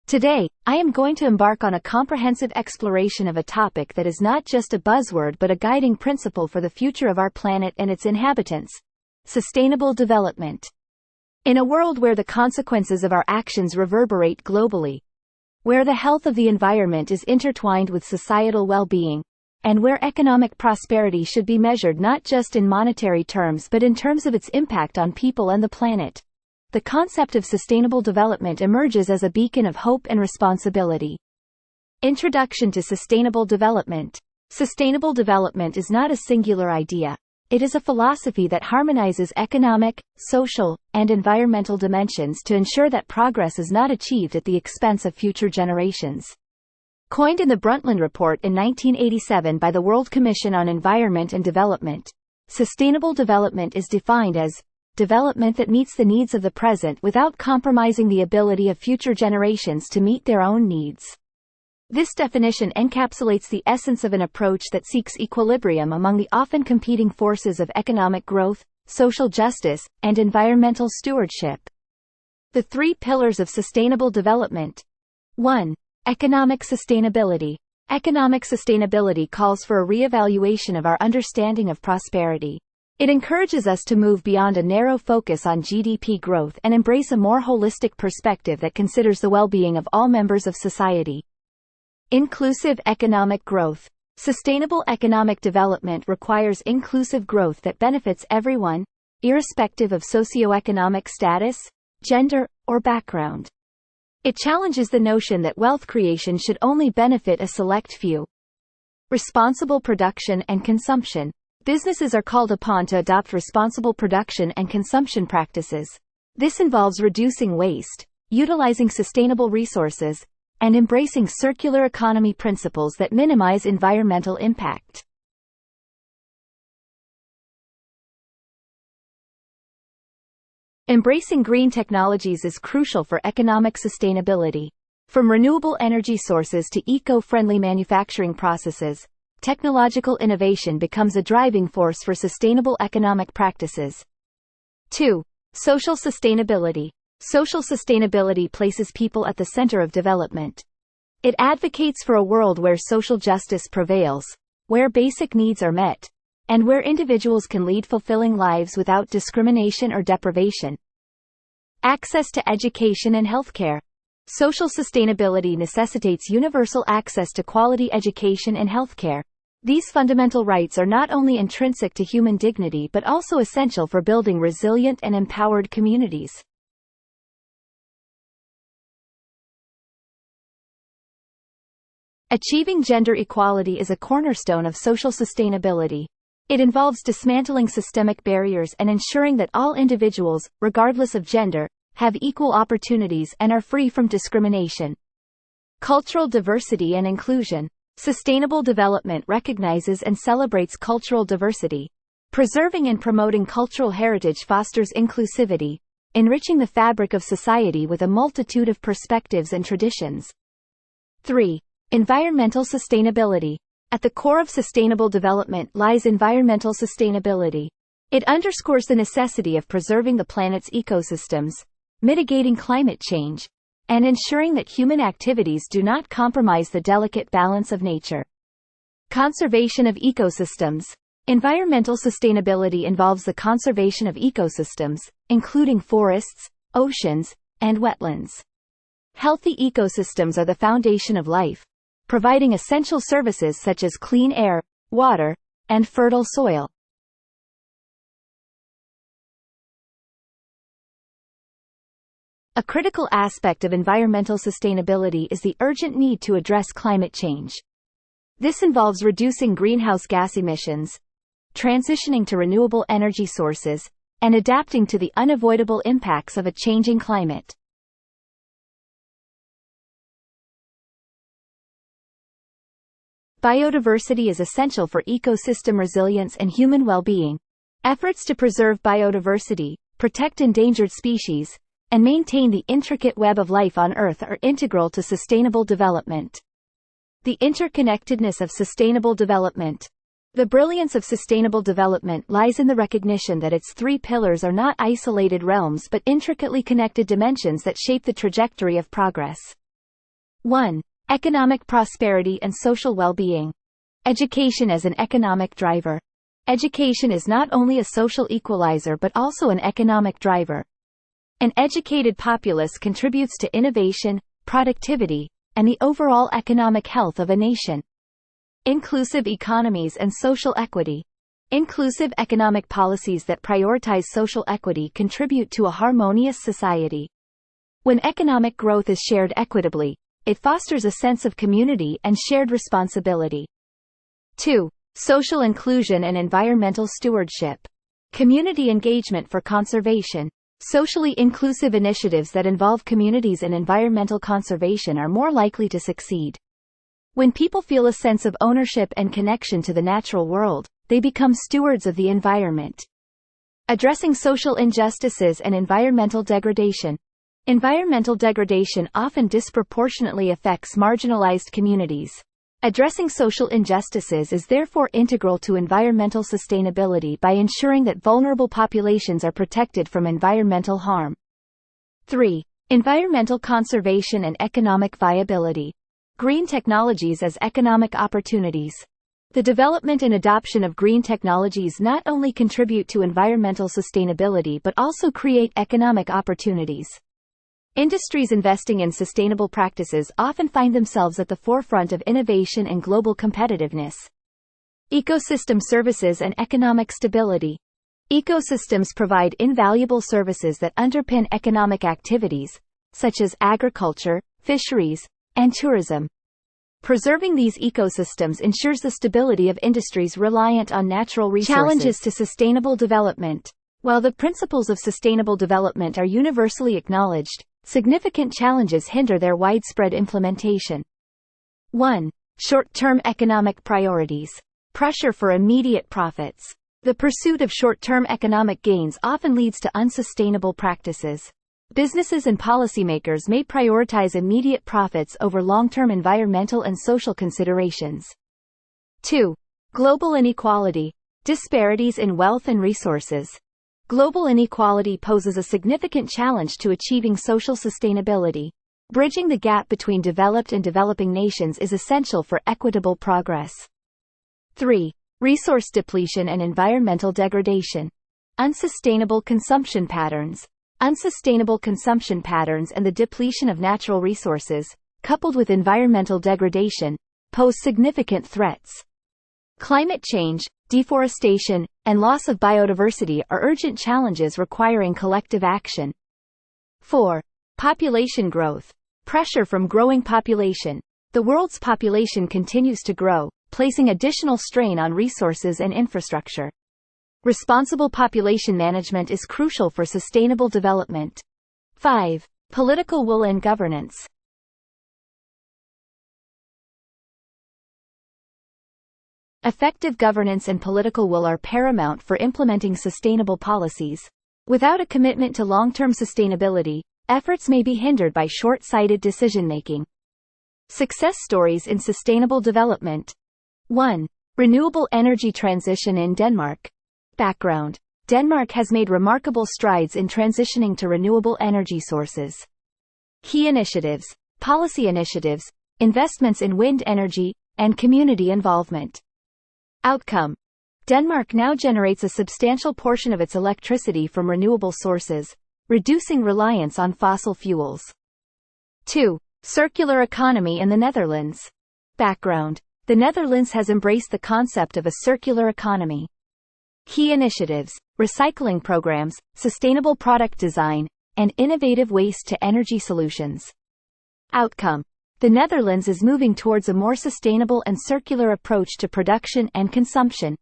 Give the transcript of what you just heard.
Today, I am going to embark on a comprehensive exploration of a topic that is not just a buzzword but a guiding principle for the future of our planet and its inhabitants: sustainable development. In a world where the consequences of our actions reverberate globally, where the health of the environment is intertwined with societal well-being, and where economic prosperity should be measured not just in monetary terms but in terms of its impact on people and the planet, the concept of sustainable development emerges as a beacon of hope and responsibility. Introduction to sustainable development. Sustainable development is not a singular idea. It is a philosophy that harmonizes economic, social, and environmental dimensions to ensure that progress is not achieved at the expense of future generations. Coined in the Brundtland Report in 1987 by the World Commission on Environment and Development, sustainable development is defined as development that meets the needs of the present without compromising the ability of future generations to meet their own needs. This definition encapsulates the essence of an approach that seeks equilibrium among the often competing forces of economic growth, social justice, and environmental stewardship. The three pillars of sustainable development. 1. Economic sustainability. Economic sustainability calls for a re-evaluation of our understanding of prosperity. It encourages us to move beyond a narrow focus on GDP growth and embrace a more holistic perspective that considers the well-being of all members of society. Inclusive economic growth. Sustainable economic development requires inclusive growth that benefits everyone, irrespective of socioeconomic status, gender, or background. It challenges the notion that wealth creation should only benefit a select few. Responsible production and consumption. Businesses are called upon to adopt responsible production and consumption practices. This involves reducing waste, utilizing sustainable resources, and embracing circular economy principles that minimize environmental impact. Embracing green technologies is crucial for economic sustainability. From renewable energy sources to eco-friendly manufacturing processes, technological innovation becomes a driving force for sustainable economic practices. 2. Social sustainability. Social sustainability places people at the center of development. It advocates for a world where social justice prevails, where basic needs are met, and where individuals can lead fulfilling lives without discrimination or deprivation. Access to education and healthcare. Social sustainability necessitates universal access to quality education and healthcare. These fundamental rights are not only intrinsic to human dignity but also essential for building resilient and empowered communities. Achieving gender equality is a cornerstone of social sustainability. It involves dismantling systemic barriers and ensuring that all individuals, regardless of gender, have equal opportunities and are free from discrimination. Cultural diversity and inclusion. Sustainable development recognizes and celebrates cultural diversity. Preserving and promoting cultural heritage fosters inclusivity, enriching the fabric of society with a multitude of perspectives and traditions. 3. Environmental sustainability. At the core of sustainable development lies environmental sustainability. It underscores the necessity of preserving the planet's ecosystems, mitigating climate change, and ensuring that human activities do not compromise the delicate balance of nature. Conservation of ecosystems. Environmental sustainability involves the conservation of ecosystems, including forests, oceans, and wetlands. Healthy ecosystems are the foundation of life, providing essential services such as clean air, water, and fertile soil. A critical aspect of environmental sustainability is the urgent need to address climate change. This involves reducing greenhouse gas emissions, transitioning to renewable energy sources, and adapting to the unavoidable impacts of a changing climate. Biodiversity is essential for ecosystem resilience and human well-being. Efforts to preserve biodiversity, protect endangered species, and maintain the intricate web of life on Earth are integral to sustainable development. The interconnectedness of sustainable development. The brilliance of sustainable development lies in the recognition that its three pillars are not isolated realms but intricately connected dimensions that shape the trajectory of progress. 1. Economic prosperity and social well-being. Education as an economic driver. Education is not only a social equalizer but also an economic driver. An educated populace contributes to innovation, productivity, and the overall economic health of a nation. Inclusive economies and social equity. Inclusive economic policies that prioritize social equity contribute to a harmonious society. When economic growth is shared equitably, it fosters a sense of community and shared responsibility. 2. Social inclusion and environmental stewardship. Community engagement for conservation. Socially inclusive initiatives that involve communities in environmental conservation are more likely to succeed. When people feel a sense of ownership and connection to the natural world, they become stewards of the environment. Addressing social injustices and environmental degradation. Environmental degradation often disproportionately affects marginalized communities. Addressing social injustices is therefore integral to environmental sustainability by ensuring that vulnerable populations are protected from environmental harm. 3. Environmental conservation and economic viability. Green technologies as economic opportunities. The development and adoption of green technologies not only contribute to environmental sustainability but also create economic opportunities. Industries investing in sustainable practices often find themselves at the forefront of innovation and global competitiveness. Ecosystem services and economic stability. Ecosystems provide invaluable services that underpin economic activities, such as agriculture, fisheries, and tourism. Preserving these ecosystems ensures the stability of industries reliant on natural resources. Challenges to sustainable development. While the principles of sustainable development are universally acknowledged, significant challenges hinder their widespread implementation. 1. Short-term economic priorities. Pressure for immediate profits. The pursuit of short-term economic gains often leads to unsustainable practices. Businesses and policymakers may prioritize immediate profits over long-term environmental and social considerations. 2. Global inequality. Disparities in wealth and resources. Global inequality poses a significant challenge to achieving social sustainability. Bridging the gap between developed and developing nations is essential for equitable progress. 3. Resource depletion and environmental degradation. Unsustainable consumption patterns. Unsustainable consumption patterns and the depletion of natural resources, coupled with environmental degradation, pose significant threats. Climate change, deforestation, and loss of biodiversity are urgent challenges requiring collective action. 4. Population growth. Pressure from growing population. The world's population continues to grow, placing additional strain on resources and infrastructure. Responsible population management is crucial for sustainable development. 5. Political will and governance. Effective governance and political will are paramount for implementing sustainable policies. Without a commitment to long-term sustainability, efforts may be hindered by short-sighted decision-making. Success stories in sustainable development. 1. Renewable energy transition in Denmark. Background. Denmark has made remarkable strides in transitioning to renewable energy sources. Key initiatives, policy initiatives, investments in wind energy, and community involvement. Outcome. Denmark now generates a substantial portion of its electricity from renewable sources, reducing reliance on fossil fuels. 2. Circular economy in the Netherlands. Background. The Netherlands has embraced the concept of a circular economy. Key initiatives, recycling programs, sustainable product design, and innovative waste-to-energy solutions. Outcome. The Netherlands is moving towards a more sustainable and circular approach to production and consumption.